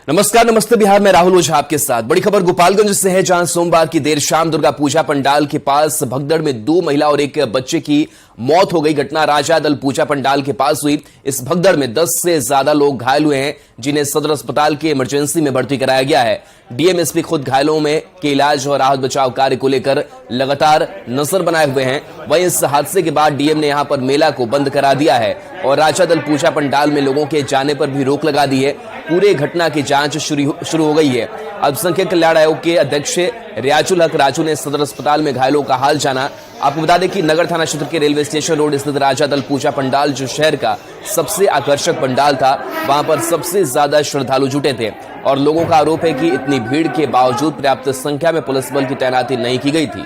नमस्कार, नमस्ते बिहार में राहुल ओझा आपके साथ। बड़ी खबर गोपालगंज से है, जहां सोमवार की देर शाम दुर्गा पूजा पंडाल के पास भगदड़ में 2 महिला और एक बच्चे की मौत हो गई। घटना राजा दल पूजा पंडाल के पास हुई। इस भगदड़ में 10 से ज्यादा लोग घायल हुए हैं, जिन्हें सदर अस्पताल के इमरजेंसी में भर्ती कराया गया है। डीएमएसपी खुद घायलों में के इलाज और राहत बचाव कार्य को लेकर लगातार नजर बनाए हुए हैं। वहीं इस हादसे के बाद डीएम ने यहां पर मेला को बंद करा दिया है और राजा दल पूजा पंडाल में लोगों के जाने पर भी रोक लगा दी है। पूरे घटना की जांच शुरू हो गई है। अल्पसंख्यक कल्याण आयोग के अध्यक्ष रियाजुल हक राजू ने सदर अस्पताल में घायलों का हाल जाना। आपको बता दें कि नगर थाना क्षेत्र के रेलवे स्टेशन रोड स्थित राजा दल पूजा पंडाल, जो शहर का सबसे आकर्षक पंडाल था, वहां पर सबसे ज्यादा श्रद्धालु जुटे थे और लोगों का आरोप है कि इतनी भीड़ के बावजूद पर्याप्त संख्या में पुलिस बल की तैनाती नहीं की गई थी।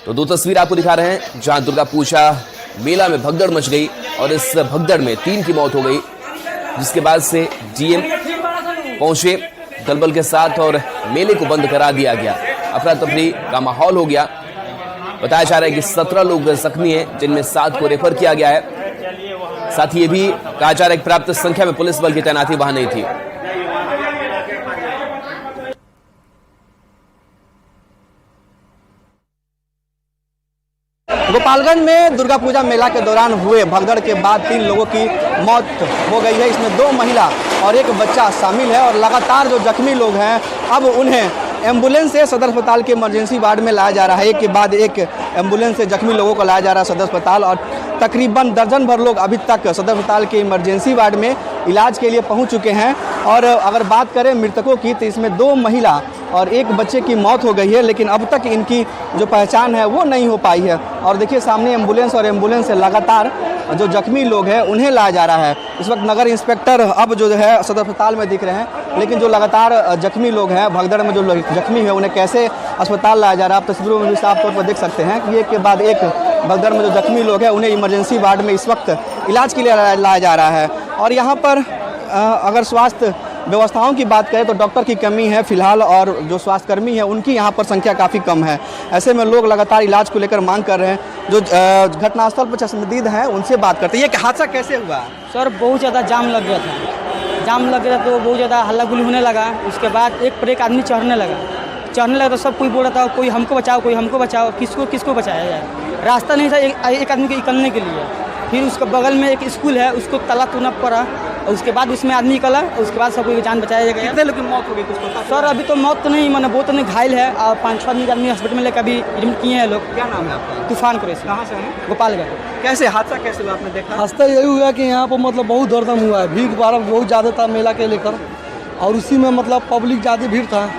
तो 2 तस्वीर आपको दिखा रहे हैं, जहां दुर्गा पूजा मेला में भगदड़ मच गई और इस भगदड़ में 3 की मौत हो गई, जिसके बाद से डीएम पहुंचे दलबल के साथ और मेले को बंद करा दिया गया। अफरा तफरी का माहौल हो गया। बताया जा रहा है कि 17 लोग जख्मी हैं, जिनमें 7 को रेफर किया गया है। साथ ही ये भी कहा जा रहा है कि पर्याप्त संख्या में पुलिस बल की तैनाती वहां नहीं थी। गोपालगंज में दुर्गा पूजा मेला के दौरान हुए भगदड़ के बाद 3 लोगों की मौत हो गई है। इसमें 2 महिला और एक बच्चा शामिल है और लगातार जो जख्मी लोग हैं, अब उन्हें एम्बुलेंस से सदर अस्पताल के इमरजेंसी वार्ड में लाया जा रहा है। एक के बाद एक एम्बुलेंस से जख्मी लोगों को लाया जा रहा है सदर अस्पताल और तकरीबन दर्जन भर लोग अभी तक सदर अस्पताल के इमरजेंसी वार्ड में इलाज के लिए पहुंच चुके हैं। और अगर बात करें मृतकों की, तो इसमें 2 महिला और एक बच्चे की मौत हो गई है, लेकिन अब तक इनकी जो पहचान है वो नहीं हो पाई है। और देखिए सामने एम्बुलेंस और एम्बुलेंस से लगातार जो जख्मी लोग हैं उन्हें लाया जा रहा है। इस वक्त नगर इंस्पेक्टर अब जो है सदर अस्पताल में दिख रहे हैं, लेकिन जो लगातार जख्मी लोग हैं, भगदड़ में जो जख्मी है, उन्हें कैसे अस्पताल लाया जा रहा है, आप तस्वीरों में भी साफ तौर पर देख सकते हैं कि एक के बाद एक भगदड़ में जो जख्मी लोग हैं उन्हें इमरजेंसी वार्ड में इस वक्त इलाज के लिए लाया जा रहा है। और यहाँ पर अगर स्वास्थ्य व्यवस्थाओं की बात करें तो डॉक्टर की कमी है फिलहाल, और जो स्वास्थ्यकर्मी है उनकी यहाँ पर संख्या काफ़ी कम है। ऐसे में लोग लगातार इलाज को लेकर मांग कर रहे हैं। जो घटनास्थल पर चश्मदीद हैं उनसे बात करते हैं। ये हादसा कैसे हुआ? सर बहुत ज़्यादा जाम लग गया था। जाम लग गया तो बहुत ज़्यादा हल्ला गुल्ली होने लगा। उसके बाद एक पर एक आदमी चढ़ने लगा तो सब कोई बोल रहा था, कोई हमको बचाओ, कोई हमको बचाओ। किसको बचाया जाए? रास्ता नहीं था एक आदमी को निकलने के लिए। फिर उसके बगल में एक स्कूल है, उसको ताला तोड़ना पड़ा और उसके बाद उसमें आदमी निकला। उसके बाद सब कोई जान बचाया गया। कितने लोग की मौत हो गई कुछ पता? सर अभी तो मौत तो नहीं, मैंने बहुत नहीं घायल है और 5-6 आदमी हॉस्पिटल में लेकर अभी एडमिट किए हैं लोग। क्या नाम है आपका? तूफान करे। कहाँ से हैं? गोपालगंज। कैसे हादसा कैसे हुआ आपने देखा? हादसा यही हुआ कि यहाँ पर मतलब बहुत दर्दम हुआ है। भीड़ भाड़ बहुत ज़्यादा था मेला के लेकर, और उसी में मतलब पब्लिक ज़्यादा भीड़ था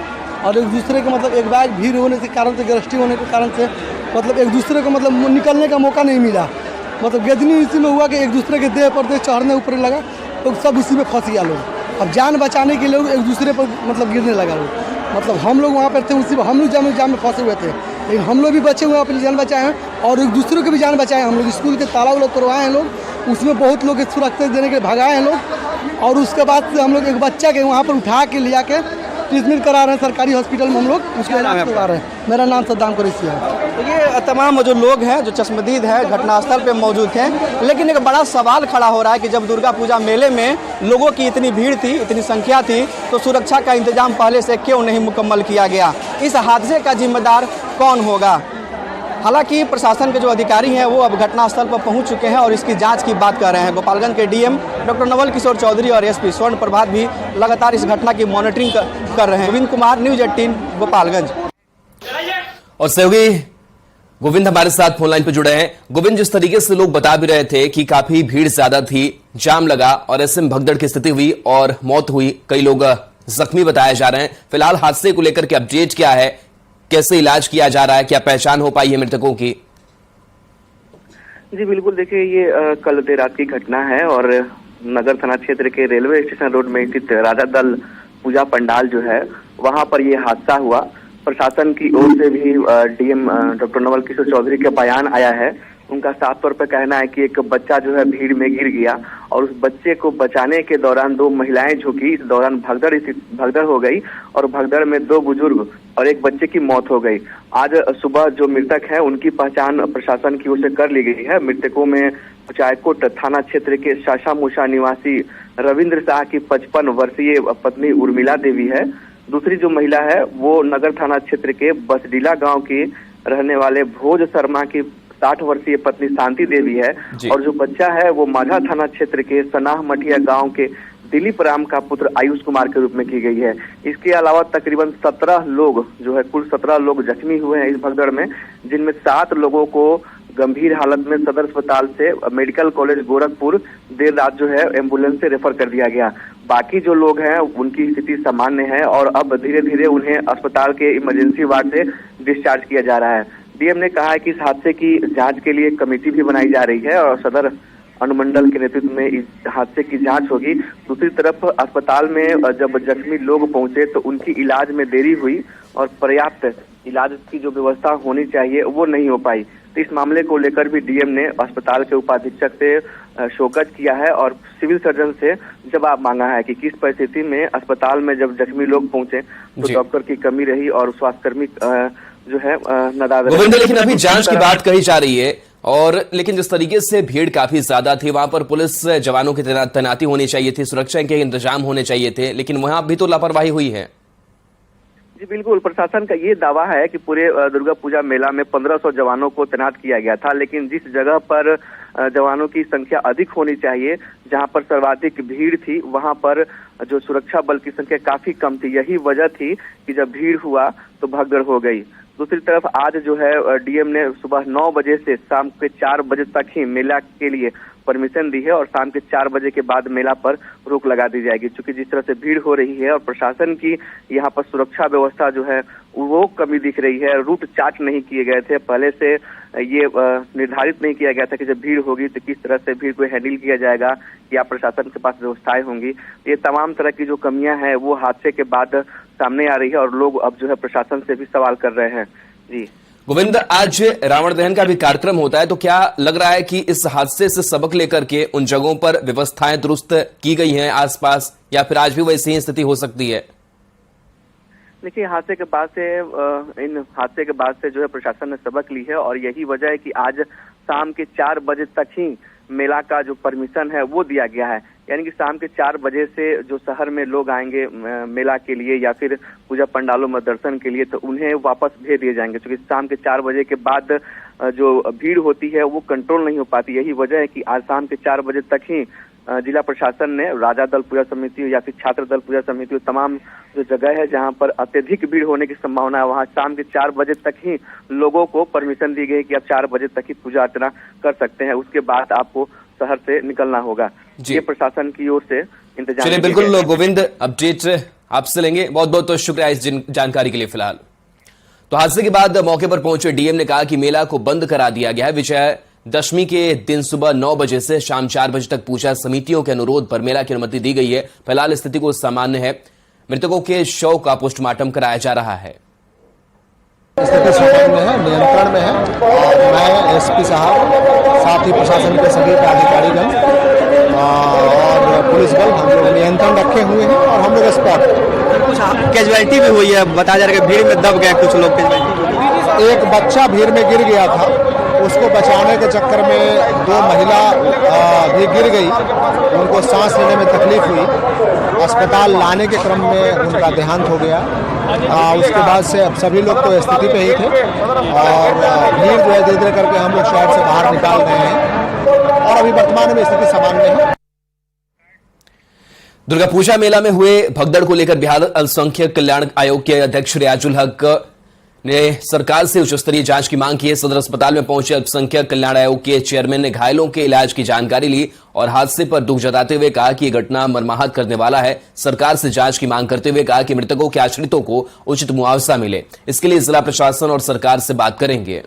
और एक दूसरे के मतलब एक बार भीड़ होने के कारण से, गृष्टि होने के कारण से मतलब एक दूसरे को मतलब निकलने का मौका नहीं मिला। मतलब गेदनी इसी में हुआ कि एक दूसरे के देह पर चढ़ने ऊपर लगा तो सब इसी में फंस गया लोग। अब जान बचाने के लोग एक दूसरे पर मतलब गिरने लगा लोग। मतलब हम लोग वहाँ पर थे, उसी हम लोग जाम में फंसे हुए थे, लेकिन हम लोग भी बचे हुए, अपनी जान बचाए हैं और एक दूसरे को भी जान बचाए हैं। हम लोग स्कूल के ताला वाला तोड़वाए हैं लोग, उसमें बहुत लोग सुरक्षा देने के लिए भगाए हैं लोग। और उसके बाद से हम लोग एक बच्चा के वहाँ पर उठा के ले जाके ट्रीटमेंट करा रहे हैं सरकारी हॉस्पिटल में। हम लोग उसका इलाज करवा रहे हैं। मेरा नाम सद्दाम कुरैशी है। तो ये तमाम जो लोग हैं जो चश्मदीद हैं घटनास्थल पे मौजूद हैं, लेकिन एक बड़ा सवाल खड़ा हो रहा है कि जब दुर्गा पूजा मेले में लोगों की इतनी भीड़ थी, इतनी संख्या थी, तो सुरक्षा का इंतजाम पहले से क्यों नहीं मुकम्मल किया गया? इस हादसे का जिम्मेदार कौन होगा? हालांकि प्रशासन के जो अधिकारी हैं वो अब घटनास्थल पर पहुंच चुके हैं और इसकी जांच की बात कर रहे हैं। गोपालगंज के डीएम डॉक्टर नवल किशोर चौधरी और एसपी स्वर्ण प्रभात भी लगातार इस घटना की मॉनिटरिंग कर रहे हैं। गोविंद कुमार, न्यूज 18 गोपालगंज। और सहयोगी गोविंद हमारे साथ फोन लाइन पर जुड़े हैं। गोविंद, जिस तरीके से लोग बता भी रहे थे कि काफी भीड़ ज्यादा थी, जाम लगा और ऐसे में भगदड़ की स्थिति हुई और मौत हुई, कई लोग जख्मी बताए जा रहे हैं। फिलहाल हादसे को लेकर के अपडेट क्या है, कैसे इलाज किया जा रहा है, क्या पहचान हो पाई है मृतकों की? जी बिल्कुल, देखिए ये कल देर रात की घटना है और नगर थाना क्षेत्र के रेलवे स्टेशन रोड में स्थित राजा दल पूजा पंडाल जो है वहां पर ये हादसा हुआ। प्रशासन की ओर से भी डीएम डॉक्टर नवल किशोर चौधरी का बयान आया है। उनका साफ तौर पर कहना है कि एक बच्चा जो है भीड़ में गिर गया और उस बच्चे को बचाने के दौरान 2 महिलाएं झुकी। इस दौरान भगदड़ हो गई और भगदड़ में 2 बुजुर्ग और एक बच्चे की मौत हो गई। आज सुबह जो मृतक है उनकी पहचान प्रशासन की ओर से कर ली गई है। मृतकों में कुचायकोट थाना क्षेत्र के शाशामूसा निवासी रविंद्र शाह की 55 वर्षीय पत्नी उर्मिला देवी है। दूसरी जो महिला है वो नगर थाना क्षेत्र के बसडीला गांव की रहने वाले भोज शर्मा की 60 वर्षीय पत्नी शांति देवी है। और जो बच्चा है वो माझा थाना क्षेत्र के सनाह मठिया गांव के दिलीप राम का पुत्र आयुष कुमार के रूप में की गई है। इसके अलावा तकरीबन 17 लोग जो है, कुल 17 लोग जख्मी हुए हैं इस भगदड़ में, जिनमें 7 लोगों को गंभीर हालत में सदर अस्पताल से मेडिकल कॉलेज गोरखपुर देर रात जो है एम्बुलेंस से रेफर कर दिया गया। बाकी जो लोग हैं उनकी स्थिति सामान्य है और अब धीरे धीरे उन्हें अस्पताल के इमरजेंसी वार्ड से डिस्चार्ज किया जा रहा है। डीएम ने कहा है कि इस हादसे की जांच के लिए कमेटी भी बनाई जा रही है और सदर अनुमंडल के नेतृत्व में इस हादसे की जांच होगी। दूसरी तरफ अस्पताल में जब जख्मी लोग पहुंचे तो उनकी इलाज में देरी हुई और पर्याप्त इलाज की जो व्यवस्था होनी चाहिए वो नहीं हो पाई। तो इस मामले को लेकर भी डीएम ने अस्पताल के उपाधीक्षक से शोकत किया है और सिविल सर्जन से जवाब मांगा है कि किस परिस्थिति में अस्पताल में जब जख्मी लोग पहुंचे तो डॉक्टर की कमी रही और स्वास्थ्यकर्मी जो है नदारद। गोविंद, लेकिन अभी जांच की बात कही जा रही है और लेकिन जिस तरीके से भीड़ काफी ज्यादा थी, वहां पर पुलिस जवानों की तैनाती होनी चाहिए थी, सुरक्षा के इंतजाम होने चाहिए थे, लेकिन वहां भी तो लापरवाही हुई है। जी बिल्कुल, प्रशासन का ये दावा है कि पूरे दुर्गा पूजा मेला में 1500 जवानों को तैनात किया गया था, लेकिन जिस जगह पर जवानों की संख्या अधिक होनी चाहिए, जहां पर सर्वाधिक भीड़ थी, वहां पर जो सुरक्षा बल की संख्या काफी कम थी। यही वजह थी कि जब भीड़ हुआ तो भगदड़ हो गई। दूसरी तरफ आज जो है डीएम ने सुबह 9 बजे से शाम के 4 बजे तक ही मेला के लिए परमिशन दी है और शाम के 4 बजे के बाद मेला पर रोक लगा दी जाएगी। क्योंकि जिस तरह से भीड़ हो रही है और प्रशासन की यहाँ पर सुरक्षा व्यवस्था जो है वो कमी दिख रही है। रूट चार्ट नहीं किए गए थे, पहले से ये निर्धारित नहीं किया गया था कि जब भीड़ होगी तो किस तरह से भीड़ को हैंडल किया जाएगा या प्रशासन के पास व्यवस्थाएं होंगी। ये तमाम तरह की जो कमियां हैं वो हादसे के बाद सामने आ रही है और लोग अब जो है प्रशासन से भी सवाल कर रहे हैं। जी गोविंद, आज रावण दहन का भी कार्यक्रम होता है, तो क्या लग रहा है कि इस हादसे से सबक लेकर के उन जगहों पर व्यवस्थाएं दुरुस्त की गई हैं आसपास, या फिर आज भी वैसी ही स्थिति हो सकती है? देखिए, इन हादसे के बाद से जो है प्रशासन ने सबक ली है और यही वजह है कि आज शाम के 4 बजे तक ही मेला का जो परमिशन है वो दिया गया है। यानी कि शाम के 4 बजे से जो शहर में लोग आएंगे मेला के लिए या फिर पूजा पंडालों में दर्शन के लिए, तो उन्हें वापस भेज दिए जाएंगे, क्योंकि शाम के 4 बजे के बाद जो भीड़ होती है वो कंट्रोल नहीं हो पाती। यही वजह है कि आज शाम के 4 बजे तक ही जिला प्रशासन ने राजा दल पूजा समिति या फिर छात्र दल पूजा समिति, तमाम जो जगह है जहां पर अत्यधिक भीड़ होने की संभावना है, वहां शाम के 4 बजे तक ही लोगों को परमिशन दी गई कि आप 4 बजे तक ही पूजा अर्चना कर सकते हैं, उसके बाद आपको शहर से निकलना होगा। ये प्रशासन की ओर से इंतजाम। चलिए, बिल्कुल गोविंद, अपडेट आपसे लेंगे। बहुत बहुत शुक्रिया इस जानकारी के लिए। फिलहाल तो हादसे के बाद मौके पर पहुंचे डीएम ने कहा कि मेला को बंद करा दिया गया है। विजयदशमी के दिन सुबह 9 बजे से शाम 4 बजे तक पूजा समितियों के अनुरोध पर मेला की अनुमति दी गई है। फिलहाल स्थिति को सामान्य है। मृतकों के शव का पोस्टमार्टम कराया जा रहा है। स्थिति सामान्य है, नियंत्रण में है और मैं एसपी साहब, साथ ही प्रशासन के सभी अधिकारीगण और पुलिस बल हम लोग नियंत्रण रखे हुए हैं और हम लोग स्पॉट। कुछ कैजुअलिटी भी हुई है, बताया जा रहा है कि भीड़ में दब गए कुछ लोग। एक बच्चा भीड़ में गिर गया था, उसको बचाने के चक्कर में 2 महिला भी गिर गई, उनको सांस लेने में तकलीफ हुई। अस्पताल लाने के क्रम में उनका देहांत हो गया। उसके बाद से अब सभी लोग तो स्थिति पे ही थे और भीड़ जो है धीरे धीरे करके हम लोग शहर से बाहर निकाल रहे हैं और अभी वर्तमान में स्थिति सामान्य है। दुर्गा पूजा मेला में हुए भगदड़ को लेकर बिहार अल्पसंख्यक कल्याण आयोग के अध्यक्ष रियाजुल हक ने सरकार से उच्च स्तरीय जांच की मांग की है। सदर अस्पताल में पहुंचे अल्पसंख्यक कल्याण आयोग के चेयरमैन ने घायलों के इलाज की जानकारी ली और हादसे पर दुख जताते हुए कहा कि यह घटना मर्माहत करने वाला है। सरकार से जांच की मांग करते हुए कहा कि मृतकों के आश्रितों को उचित मुआवजा मिले, इसके लिए जिला प्रशासन और सरकार से बात करेंगे।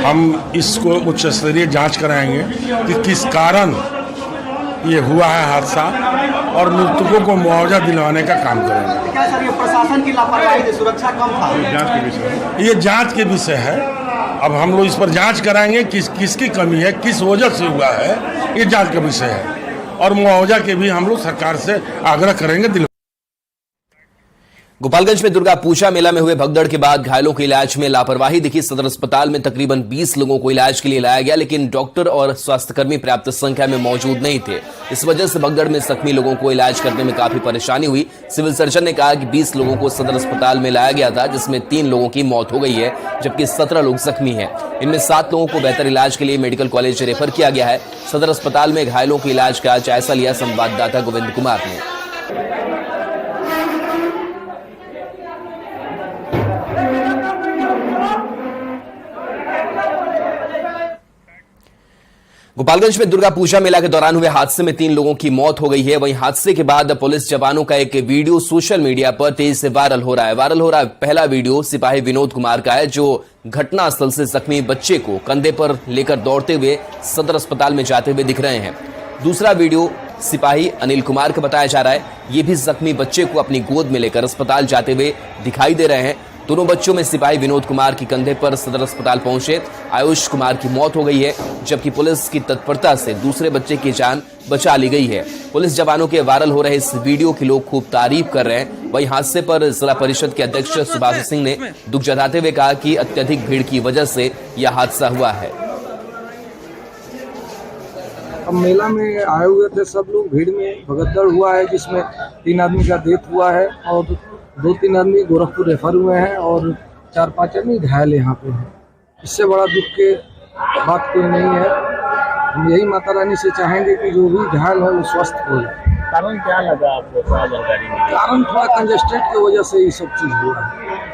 हम इसको उच्च स्तरीय जांच कराएंगे कि किस कारण ये हुआ है हादसा और मृतकों को मुआवजा दिलवाने का काम करेंगे। क्या सर, ये प्रशासन की लापरवाही, सुरक्षा कम था? ये जांच के विषय है। अब हम लोग इस पर जांच कराएंगे किसकी कमी है, किस वजह से हुआ है, ये जांच का विषय है और मुआवजा के भी हम लोग सरकार से आग्रह करेंगे। गोपालगंज में दुर्गा पूजा मेला में हुए भगदड़ के बाद घायलों के इलाज में लापरवाही दिखी। सदर अस्पताल में तकरीबन 20 लोगों को इलाज के लिए लाया गया, लेकिन डॉक्टर और स्वास्थ्यकर्मी पर्याप्त संख्या में मौजूद नहीं थे। इस वजह से भगदड़ में जख्मी लोगों को इलाज करने में काफी परेशानी हुई। सिविल सर्जन ने कहा कि 20 लोगों को सदर अस्पताल में लाया गया था, जिसमें 3 लोगों की मौत हो गई है, जबकि 17 लोग जख्मी हैं। इनमें 7 लोगों को बेहतर इलाज के लिए मेडिकल कॉलेज रेफर किया गया है। सदर अस्पताल में घायलों के इलाज का जायजा लिया संवाददाता गोविंद कुमार ने। गोपालगंज में दुर्गा पूजा मेला के दौरान हुए हादसे में 3 लोगों की मौत हो गई है। वहीं हादसे के बाद पुलिस जवानों का एक वीडियो सोशल मीडिया पर तेजी से वायरल हो रहा है। पहला वीडियो सिपाही विनोद कुमार का है, जो घटनास्थल से जख्मी बच्चे को कंधे पर लेकर दौड़ते हुए सदर अस्पताल में जाते हुए दिख रहे हैं। दूसरा वीडियो सिपाही अनिल कुमार का बताया जा रहा है। ये भी जख्मी बच्चे को अपनी गोद में लेकर अस्पताल जाते हुए दिखाई दे रहे हैं। दोनों बच्चों में सिपाही विनोद कुमार की कंधे पर सदर अस्पताल पहुंचे आयुष कुमार की मौत हो गई है, जबकि पुलिस की तत्परता से दूसरे बच्चे की जान बचा ली गई है। पुलिस जवानों के वायरल हो रहे इस वीडियो की लोग खूब तारीफ कर रहे हैं। वहीं हादसे पर जिला परिषद के अध्यक्ष सुभाष सिंह ने दुख जताते हुए कहा कि अत्यधिक भीड़ की वजह से यह हादसा हुआ है। अब मेला में आए हुए थे सब लोग, भीड़ में भगदड़ हुआ है, जिसमें 3 आदमी का डेथ हुआ है और 2-3 आदमी गोरखपुर रेफर हुए हैं और 4-5 आदमी घायल यहाँ पे हैं। इससे बड़ा दुख के बात कोई नहीं है। हम यही माता रानी से चाहेंगे कि जो भी घायल हो वो स्वस्थ हो। कारण क्या लगा आपको, थोड़ा जानकारी मिली? कारण थोड़ा कंजेस्टेड की वजह से ये सब चीज हुआ है।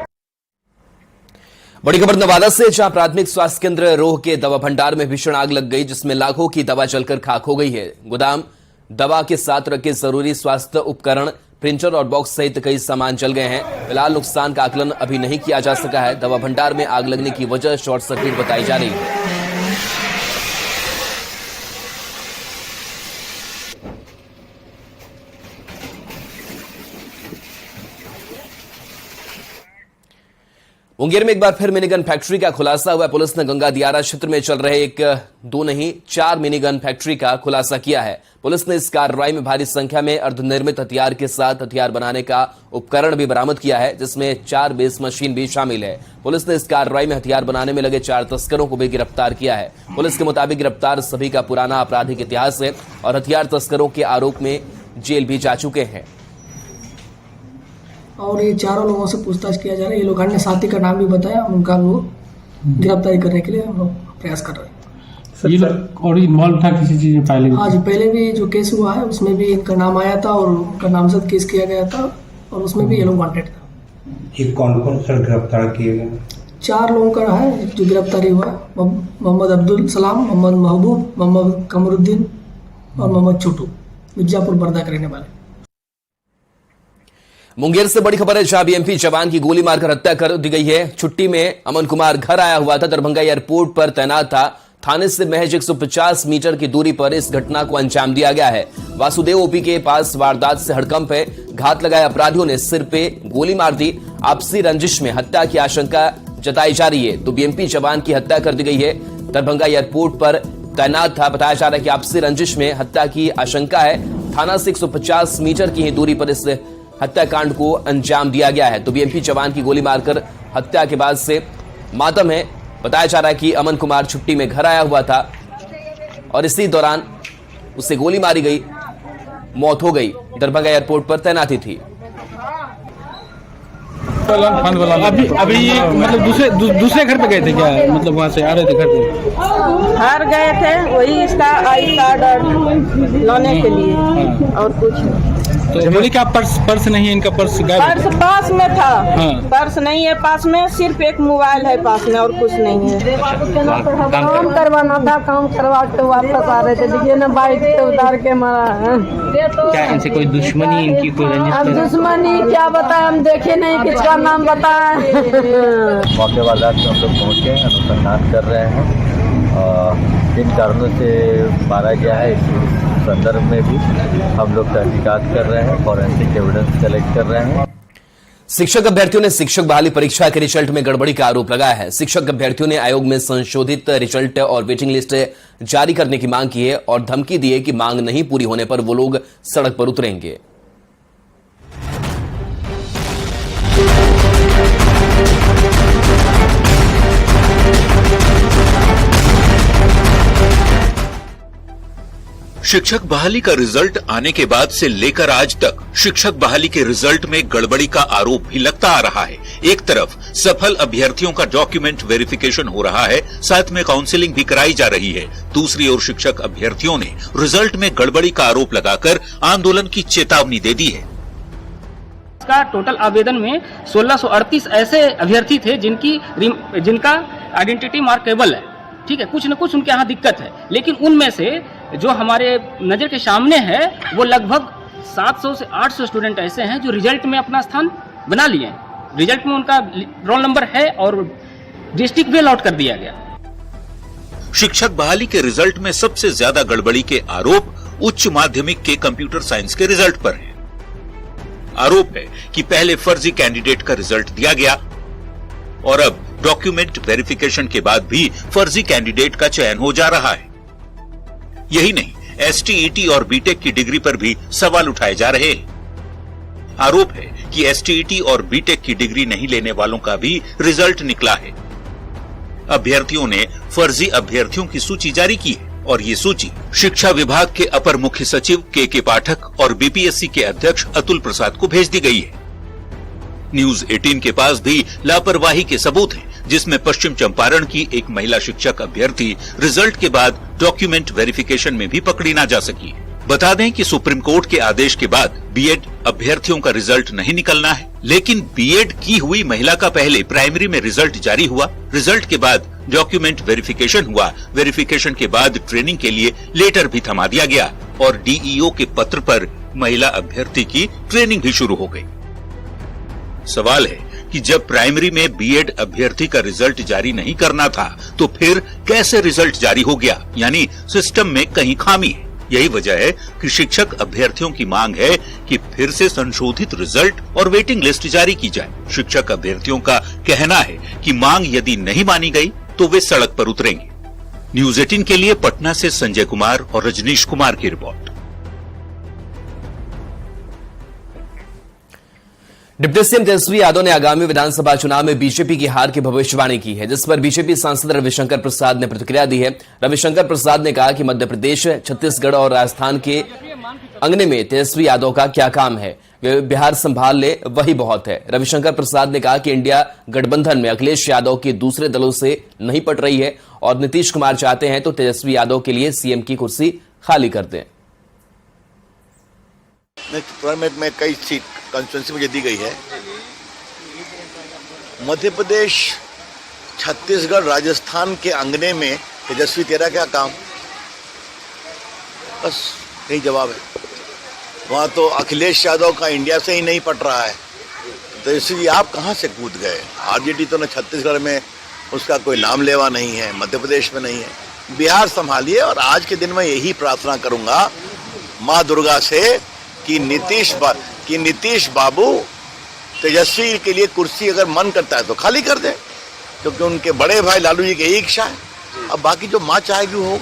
बड़ी खबर नवादा से, जहां प्राथमिक स्वास्थ्य केंद्र रोह के दवा भंडार में भीषण आग लग गई, जिसमें लाखों की दवा जलकर खाक हो गई है। गोदाम दवा के साथ रखे जरूरी स्वास्थ्य उपकरण, प्रिंटर और बॉक्स सहित कई सामान जल गए हैं। फिलहाल नुकसान का आकलन अभी नहीं किया जा सका है। दवा भंडार में आग लगने की वजह शॉर्ट सर्किट बताई जा रही है। मुंगेर में एक बार फिर मिनीगन फैक्ट्री का खुलासा हुआ। पुलिस ने गंगा दियारा क्षेत्र में चल रहे 1-2 नहीं 4 मिनीगन फैक्ट्री का खुलासा किया है। पुलिस ने इस कार्रवाई में भारी संख्या में अर्धनिर्मित हथियार के साथ हथियार बनाने का उपकरण भी बरामद किया है, जिसमें 4 बेस मशीन भी शामिल है। पुलिस ने इस कार्रवाई में हथियार बनाने में लगे 4 तस्करों को भी गिरफ्तार किया है। पुलिस के मुताबिक गिरफ्तार सभी का पुराना आपराधिक इतिहास है और हथियार तस्करों के आरोप में जेल भी जा चुके हैं। और ये चारों लोगों से पूछताछ किया जा रहा है। ये लोग अन्य साथी का नाम भी बताया, उनका वो गिरफ्तारी करने के लिए हम लोग प्रयास कर रहे हैं। ये लोग और इन्वॉल्व था किसी चीज में पहले? हाँ जी, पहले भी जो केस हुआ है उसमें भी इनका नाम आया था और उनका नामजद केस किया गया था और उसमें भी ये लोग वांटेड था। ये कौन-कौन सर गिरफ्तार किए गए? 4 लोगों का है जो गिरफ्तारी हुआ। मोहम्मद अब्दुल सलाम, मोहम्मद महबूब, मोहम्मद कमरुद्दीन और मोहम्मद छोटू, मिर्जापुर बर्दा के रहने वाले। मुंगेर से बड़ी खबर है, जहां बीएमपी जवान की गोली मारकर हत्या कर दी गई है। छुट्टी में अमन कुमार घर आया हुआ था, दरभंगा एयरपोर्ट पर तैनात था। थाने से महज 150 मीटर की दूरी पर इस घटना को अंजाम दिया गया है। वासुदेव ओपी के पास वारदात से हड़कंप है। घात लगाए अपराधियों ने सिर पे गोली मार दी। आपसी रंजिश में हत्या की आशंका जताई जा रही है, तो बीएमपी जवान की हत्या कर दी गई है। दरभंगा एयरपोर्ट पर तैनात था। बताया जा रहा है कि आपसी रंजिश में हत्या की आशंका है। थाना से 150 मीटर की ही दूरी पर इस हत्याकांड को अंजाम दिया गया है। तो बीएमपी जवान की गोली मारकर हत्या के बाद से मातम है। बताया जा रहा है कि अमन कुमार छुट्टी में घर आया हुआ था और इसी दौरान उसे गोली मारी गई, मौत हो गई। दरभंगा एयरपोर्ट पर तैनाती थी। अभी ये मतलब दूसरे घर पे गए थे क्या? मतलब वहाँ से आ रहे थे घर पे? घर गए थे, वही इसका आई कार्ड लाने के लिए और कुछ। तो बोले क्या पर्स नहीं है? इनका पर्स गायब? पर्स पास में था। हाँ। पर्स नहीं है पास में, सिर्फ एक मोबाइल है पास में और कुछ नहीं है। काम करवाना था, काम करवा के वापस आ रहे थे, देखिए ना बाइक से उतार के मारा है। क्या इनसे कोई दुश्मनी, इनकी कोई रंजिश? अब दुश्मनी क्या बताए, हम देखे नहीं, किसका नाम बताए। मौके वारदात में हम लोग पहुँचे, अनुसंधान कर रहे हैं। किन कारणों से मारा गया है इस संदर्भ में भी हम लोग तहकीकात कर रहे हैं, फॉरेंसिक एविडेंस कलेक्ट कर रहे हैं। शिक्षक अभ्यर्थियों ने शिक्षक बहाली परीक्षा के रिजल्ट में गड़बड़ी का आरोप लगाया है। शिक्षक अभ्यर्थियों ने आयोग में संशोधित रिजल्ट और वेटिंग लिस्ट जारी करने की मांग की है और धमकी दी है कि मांग नहीं पूरी होने पर वो लोग सड़क पर उतरेंगे। शिक्षक बहाली का रिजल्ट आने के बाद से लेकर आज तक शिक्षक बहाली के रिजल्ट में गड़बड़ी का आरोप भी लगता आ रहा है। एक तरफ सफल अभ्यर्थियों का डॉक्यूमेंट वेरिफिकेशन हो रहा है, साथ में काउंसलिंग भी कराई जा रही है। दूसरी ओर शिक्षक अभ्यर्थियों ने रिजल्ट में गड़बड़ी का आरोप लगाकर आंदोलन की चेतावनी दे दी है। इसका टोटल आवेदन में 1638 ऐसे अभ्यर्थी थे जिनका आइडेंटिटी मार्केबल है, ठीक है, कुछ न कुछ उनके यहाँ दिक्कत है, लेकिन उनमें से जो हमारे नजर के सामने है वो लगभग 700 से 800 स्टूडेंट ऐसे हैं जो रिजल्ट में अपना स्थान बना लिए हैं। रिजल्ट में उनका रोल नंबर है और डिस्ट्रिक्ट भी अलॉट कर दिया गया। शिक्षक बहाली के रिजल्ट में सबसे ज्यादा गड़बड़ी के आरोप उच्च माध्यमिक के कंप्यूटर साइंस के रिजल्ट पर है। आरोप है कि पहले फर्जी कैंडिडेट का रिजल्ट दिया गया और अब डॉक्यूमेंट वेरिफिकेशन के बाद भी फर्जी कैंडिडेट का चयन हो जा रहा है। यही नहीं, एसटीईटी और बीटेक की डिग्री पर भी सवाल उठाए जा रहे हैं। आरोप है कि एसटीईटी और बीटेक की डिग्री नहीं लेने वालों का भी रिजल्ट निकला है। अभ्यर्थियों ने फर्जी अभ्यर्थियों की सूची जारी की है और ये सूची शिक्षा विभाग के अपर मुख्य सचिव के पाठक और बीपीएससी के अध्यक्ष अतुल प्रसाद को भेज दी गई है। न्यूज 18 के पास भी लापरवाही के सबूत हैं, जिसमें पश्चिम चंपारण की एक महिला शिक्षक अभ्यर्थी रिजल्ट के बाद डॉक्यूमेंट वेरिफिकेशन में भी पकड़ी ना जा सकी। बता दें कि सुप्रीम कोर्ट के आदेश के बाद बीएड अभ्यर्थियों का रिजल्ट नहीं निकलना है, लेकिन बीएड की हुई महिला का पहले प्राइमरी में रिजल्ट जारी हुआ, रिजल्ट के बाद डॉक्यूमेंट वेरिफिकेशन हुआ, वेरिफिकेशन के बाद ट्रेनिंग के लिए लेटर भी थमा दिया गया और डीईओ के पत्र पर महिला अभ्यर्थी की ट्रेनिंग भी शुरू हो गई। सवाल है कि जब प्राइमरी में बीएड अभ्यर्थी का रिजल्ट जारी नहीं करना था तो फिर कैसे रिजल्ट जारी हो गया, यानी सिस्टम में कहीं खामी है। यही वजह है कि शिक्षक अभ्यर्थियों की मांग है कि फिर से संशोधित रिजल्ट और वेटिंग लिस्ट जारी की जाए। शिक्षक अभ्यर्थियों का कहना है कि मांग यदि नहीं मानी गई तो वे सड़क पर उतरेंगे। न्यूज 18 के लिए पटना से संजय कुमार और रजनीश कुमार की report. Deputy CM Tejashwi Yadav ने आगामी विधानसभा चुनाव में बीजेपी की हार की भविष्यवाणी की है, जिस पर बीजेपी सांसद रविशंकर प्रसाद ने प्रतिक्रिया दी है। रविशंकर प्रसाद ने कहा कि मध्य प्रदेश, छत्तीसगढ़ और राजस्थान के अंगने में तेजस्वी यादव का क्या काम है, वे बिहार संभाल ले वही बहुत है। रविशंकर प्रसाद ने कहा कि इंडिया गठबंधन में अखिलेश यादव के दूसरे दलों से नहीं पट रही है और नीतीश कुमार चाहते हैं तो तेजस्वी यादव के लिए सीएम की कुर्सी खाली कर दें। में कई सीट कॉन्स्टिट्यूंसी मुझे दी गई है। मध्य प्रदेश, छत्तीसगढ़, राजस्थान के अंगने में तेजस्वी तेरा क्या काम, बस यही जवाब है। वहाँ तो अखिलेश यादव का इंडिया से ही नहीं पट रहा है, तो इसलिए आप कहाँ से कूद गए। आरजेडी तो न छत्तीसगढ़ में उसका कोई नाम लेवा नहीं है, मध्य प्रदेश में नहीं है। बिहार संभालिए और आज के दिन मैं यही प्रार्थना करूंगा माँ दुर्गा से कि नीतीश बाबू तेजस्वी के लिए कुर्सी अगर मन करता है तो खाली कर दे, क्योंकि उनके बड़े भाई लालू जी की यही इच्छा है। अब बाकी जो माँ चाहेगी वो।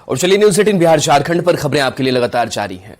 और चलिए न्यूज 18 बिहार झारखंड पर खबरें आपके लिए लगातार जारी हैं।